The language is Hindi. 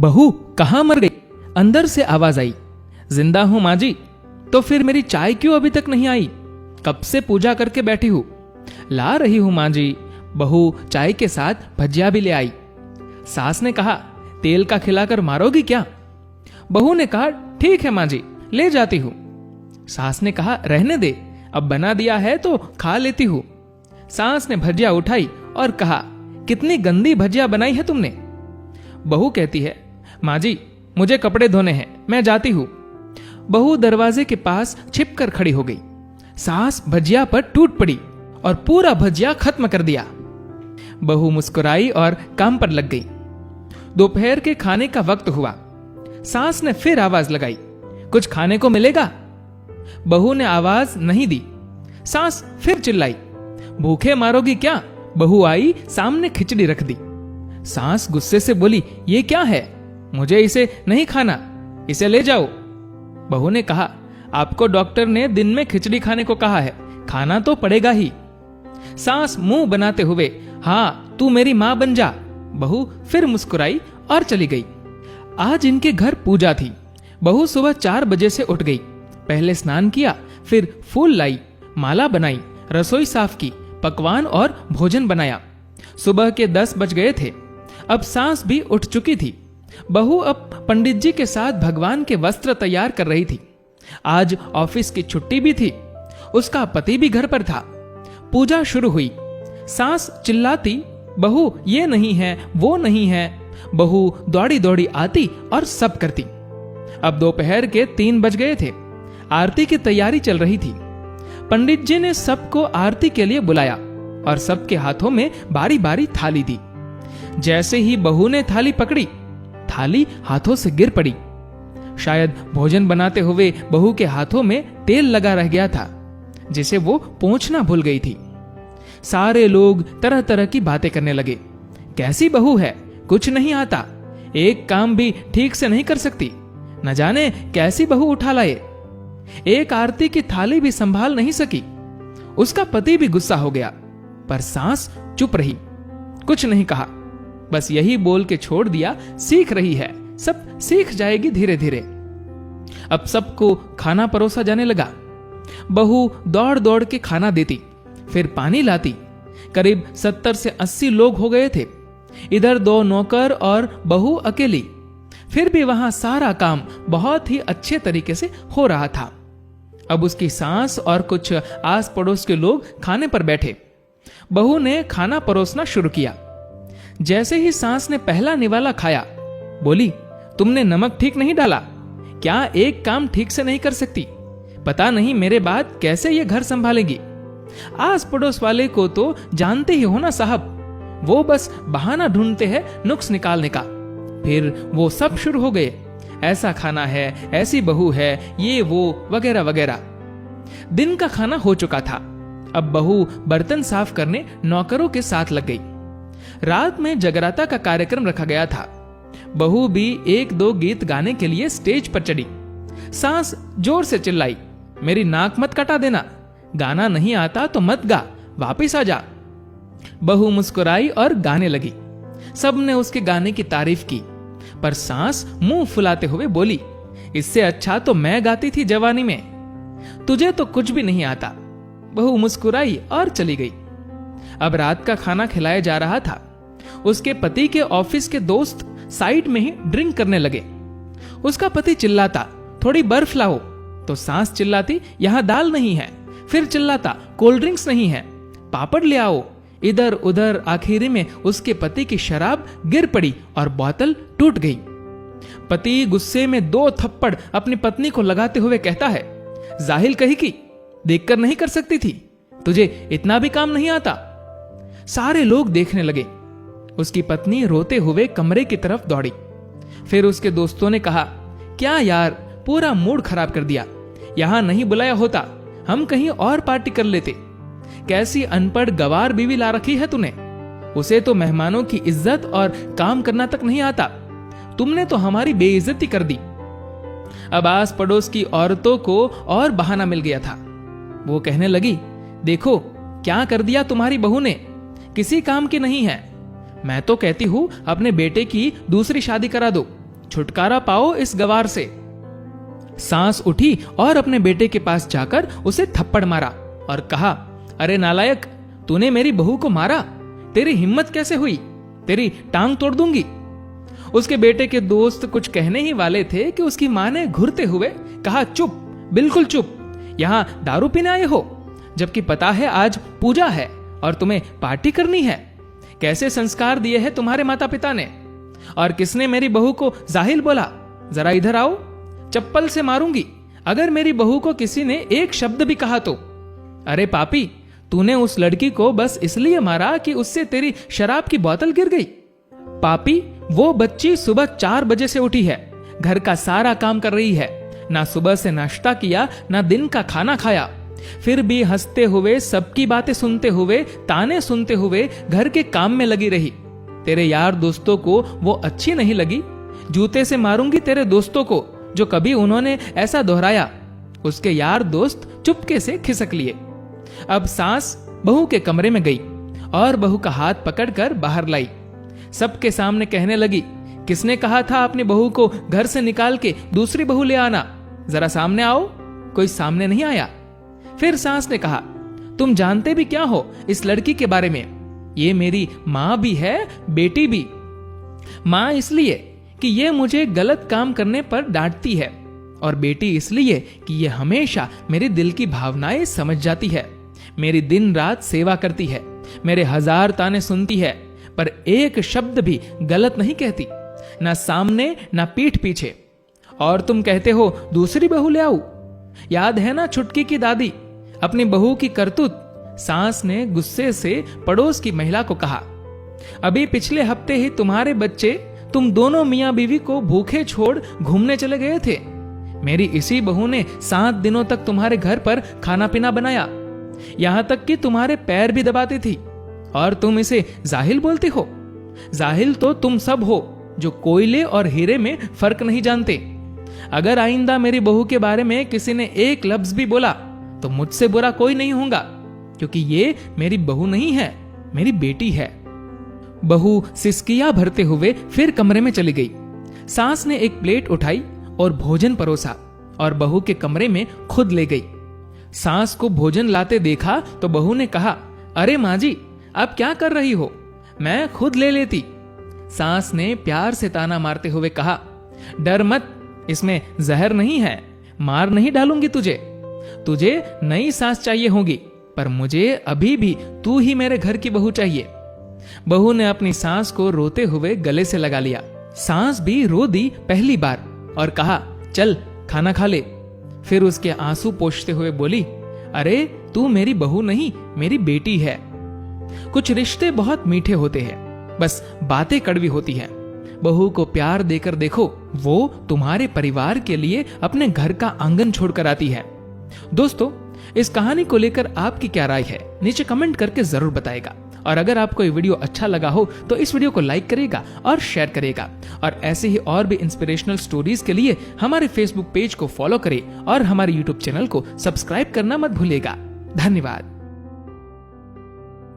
बहू कहाँ मर गई? अंदर से आवाज आई। जिंदा हूं माँ जी। तो फिर मेरी चाय क्यों अभी तक नहीं आई? कब से पूजा करके बैठी हूं। ला रही हूं माँ जी। बहू चाय के साथ भजिया भी ले आई। सास ने कहा, तेल का खिलाकर मारोगी क्या? बहू ने कहा, ठीक है माँ जी, ले जाती हूं। सास ने कहा, रहने दे, अब बना दिया है तो खा लेती हूं। सास ने भजिया उठाई और कहा, कितनी गंदी भजिया बनाई है तुमने। बहू कहती है, माँ जी मुझे कपड़े धोने हैं, मैं जाती हूं। बहू दरवाजे के पास छिपकर खड़ी हो गई। सास भजिया पर टूट पड़ी और पूरा भजिया खत्म कर दिया। बहू मुस्कुराई और काम पर लग गई। दोपहर के खाने का वक्त हुआ। सास ने फिर आवाज लगाई, कुछ खाने को मिलेगा? बहू ने आवाज नहीं दी। सास फिर चिल्लाई, भूखे मारोगी क्या? बहू आई, सामने खिचड़ी रख दी। सास गुस्से से बोली, ये क्या है? मुझे इसे नहीं खाना, इसे ले जाओ। बहू ने कहा, आपको डॉक्टर ने दिन में खिचड़ी खाने को कहा है, खाना तो पड़ेगा ही। सास मुंह बनाते हुए, हाँ तू मेरी मां बन जा। बहू फिर मुस्कुराई और चली गई। आज इनके घर पूजा थी। बहू सुबह 4 बजे से उठ गई। पहले स्नान किया, फिर फूल लाई, माला बनाई, रसोई साफ की, पकवान और भोजन बनाया। सुबह के 10 बज गए थे। अब सास भी उठ चुकी थी। बहू अब पंडित जी के साथ भगवान के वस्त्र तैयार कर रही थी। आज ऑफिस की छुट्टी भी थी। उसका पति भी घर पर था। पूजा शुरू हुई। सास चिल्लाती, बहू ये नहीं है, वो नहीं है। बहू दौड़ी दौड़ी आती और सब करती। अब दोपहर के 3 बज गए थे। आरती की तैयारी चल रही थी। पंडित जी ने सबको आरती के लिए बुलाया और सबके हाथों में बारी बारी थाली दी। जैसे ही बहू ने थाली पकड़ी, थाली हाथों से गिर पड़ी। शायद भोजन बनाते हुए बहू के हाथों में तेल लगा रह गया था, जिसे वो पोंछना भूल गई थी। सारे लोग तरह तरह की बातें करने लगे। कैसी बहू है, कुछ नहीं आता, एक काम भी ठीक से नहीं कर सकती, न जाने कैसी बहू उठा लाए। एक आरती की थाली भी संभाल नहीं सकी। उसका पति भी गुस्सा हो गया, पर सास चुप रही, कुछ नहीं कहा। बस यही बोल के छोड़ दिया, सीख रही है, सब सीख जाएगी धीरे धीरे। अब सबको खाना परोसा जाने लगा। बहू दौड़ दौड़ के खाना देती, फिर पानी लाती। करीब 70 से 80 लोग हो गए थे। इधर 2 नौकर और बहू अकेली। फिर भी वहां सारा काम बहुत ही अच्छे तरीके से हो रहा था। अब उसकी सास और कुछ आस पड़ोस के लोग खाने पर बैठे। बहू ने खाना परोसना शुरू किया। जैसे ही सास ने पहला निवाला खाया, बोली, तुमने नमक ठीक नहीं डाला क्या? एक काम ठीक से नहीं कर सकती? पता नहीं मेरे बाद कैसे ये घर संभालेगी। आस पड़ोस वाले को तो जानते ही हो ना साहब, वो बस बहाना ढूंढते हैं नुक्स निकालने का। फिर वो सब शुरू हो गए, ऐसा खाना है, ऐसी बहू है, ये वो वगैरह वगैरह। दिन का खाना हो चुका था। अब बहू बर्तन साफ करने नौकरों के साथ लग गई। रात में जगराता का कार्यक्रम रखा गया था। बहू भी 1-2 गीत गाने के लिए स्टेज पर चढ़ी। सास जोर से चिल्लाई, मेरी नाक मत कटा देना, गाना नहीं आता तो मत गा, वापिस आ जा। बहू मुस्कुराई और गाने लगी। सबने उसके गाने की तारीफ की, पर सास मुंह फुलाते हुए बोली, इससे अच्छा तो मैं गाती थी जवानी में, तुझे तो कुछ भी नहीं आता। बहू मुस्कुराई और चली गई। अब रात का खाना खिलाया जा रहा था। उसके पति के ऑफिस के दोस्त साइड में ही ड्रिंक करने लगे। उसका पति चिल्लाता, थोड़ी बर्फ लाओ, तो सास चिल्लाती, यहां दाल नहीं है। फिर चिल्लाता, कोल्ड ड्रिंक्स नहीं है, पापड़ ले आओ। इधर उधर आखिरी में उसके पति की शराब गिर पड़ी और बोतल टूट गई। पति गुस्से में 2 थप्पड़ अपनी पत्नी को लगाते हुए कहता है, जाहिल कही की, देखकर नहीं कर सकती थी, तुझे इतना भी काम नहीं आता। सारे लोग देखने लगे। उसकी पत्नी रोते हुए कमरे की तरफ दौड़ी। फिर उसके दोस्तों ने कहा, क्या यार, पूरा मूड खराब कर दिया, यहां नहीं बुलाया होता, हम कहीं और पार्टी कर लेते। कैसी अनपढ़ गवार बीवी ला रखी है तूने, उसे तो मेहमानों की इज्जत और काम करना तक नहीं आता, तुमने तो हमारी बेइज्जती कर दी। अब आस पड़ोस की औरतों को और बहाना मिल गया था। वो कहने लगी, देखो क्या कर दिया तुम्हारी बहू ने, किसी काम की नहीं है। मैं तो कहती हूं अपने बेटे की दूसरी शादी करा दो, छुटकारा पाओ इस गवार से। सास उठी और अपने बेटे के पास जाकर उसे थप्पड़ मारा और कहा, अरे नालायक, तूने मेरी बहू को मारा, तेरी हिम्मत कैसे हुई, तेरी टांग तोड़ दूंगी। उसके बेटे के दोस्त कुछ कहने ही वाले थे कि उसकी मां ने घुरते हुए कहा, चुप, बिल्कुल चुप, यहां दारू पीने आए हो, जबकि पता है आज पूजा है और तुम्हें पार्टी करनी है। कैसे संस्कार दिए हैं तुम्हारे माता पिता ने, और किसने मेरी बहू को जाहिल बोला? जरा इधर आओ, चप्पल से मारूंगी अगर मेरी बहू को किसी ने एक शब्द भी कहा तो। अरे पापी, तूने उस लड़की को बस इसलिए मारा कि उससे तेरी शराब की बोतल गिर गई। पापी, वो बच्ची सुबह 4 बजे से उठी है, घर का सारा काम कर रही है, ना सुबह से नाश्ता किया ना दिन का खाना खाया, फिर भी हंसते हुए, सबकी बातें सुनते हुए, ताने सुनते हुए घर के काम में लगी रही। तेरे यार दोस्तों को वो अच्छी नहीं लगी, जूते से मारूंगी तेरे दोस्तों को जो कभी उन्होंने ऐसा दोहराया। उसके यार दोस्त चुपके से खिसक लिए। अब सास बहू के कमरे में गई और बहू का हाथ पकड़कर बाहर लाई। सबके सामने कहने लगी, किसने कहा था अपनी बहू को घर से निकाल के दूसरी बहू ले आना? जरा सामने आओ। कोई सामने नहीं आया। फिर सास ने कहा, तुम जानते भी क्या हो इस लड़की के बारे में? ये मेरी मां भी है, बेटी भी। मां इसलिए कि ये मुझे गलत काम करने पर डांटती है, और बेटी इसलिए कि ये हमेशा मेरे दिल की भावनाएं समझ जाती है, मेरी दिन रात सेवा करती है, मेरे 1000 ताने सुनती है, पर एक शब्द भी गलत नहीं कहती, ना सामने ना पीठ पीछे। और तुम कहते हो दूसरी बहू ले आऊं? याद है ना छुटकी की दादी, अपनी बहू की करतूत? सास ने गुस्से से पड़ोस की महिला को कहा, अभी पिछले हफ्ते ही तुम्हारे बच्चे, तुम दोनों मियां बीवी को भूखे छोड़ घूमने चले गए थे। मेरी इसी बहू ने 7 दिनों तक तुम्हारे घर पर खाना पीना बनाया, यहां तक कि तुम्हारे पैर भी दबाती थी, और तुम इसे जाहिल बोलती हो। जाहिल तो तुम सब हो जो कोयले और हीरे में फर्क नहीं जानते। अगर आइंदा मेरी बहू के बारे में किसी ने एक लफ्ज भी बोला तो मुझसे बुरा कोई नहीं होगा, क्योंकि ये मेरी बहू नहीं है, मेरी बेटी है। बहू सिसकियां भरते हुए फिर कमरे में चली गई। सास ने एक प्लेट उठाई और भोजन परोसा और बहू के कमरे में खुद ले गई। सास को भोजन लाते देखा तो बहू ने कहा, अरे माँ जी, आप क्या कर रही हो, मैं खुद ले लेती। सास ने प्यार से ताना मारते हुए कहा, डर मत, इसमें जहर नहीं है, मार नहीं डालूंगी तुझे। तुझे नई सास चाहिए होगी, पर मुझे अभी भी तू ही मेरे घर की बहू चाहिए। बहू ने अपनी सास को रोते हुए गले से लगा लिया। सास भी रो दी पहली बार और कहा, चल खाना खा ले। फिर उसके आंसू पोंछते हुए बोली, अरे तू मेरी बहू नहीं, मेरी बेटी है। कुछ रिश्ते बहुत मीठे होते हैं, बस बातें कड़वी होती हैं। बहू को प्यार देकर देखो, वो तुम्हारे परिवार के लिए अपने घर का आंगन छोड़कर आती है। दोस्तों, इस कहानी को लेकर आपकी क्या राय है, नीचे कमेंट करके जरूर बताएगा। और अगर आपको ये वीडियो अच्छा लगा हो तो इस वीडियो को लाइक करेगा और शेयर करेगा। और ऐसे ही और भी इंस्पिरेशनल स्टोरीज के लिए हमारे फेसबुक पेज को फॉलो करें और हमारे यूट्यूब चैनल को सब्सक्राइब करना मत भूलिएगा। धन्यवाद।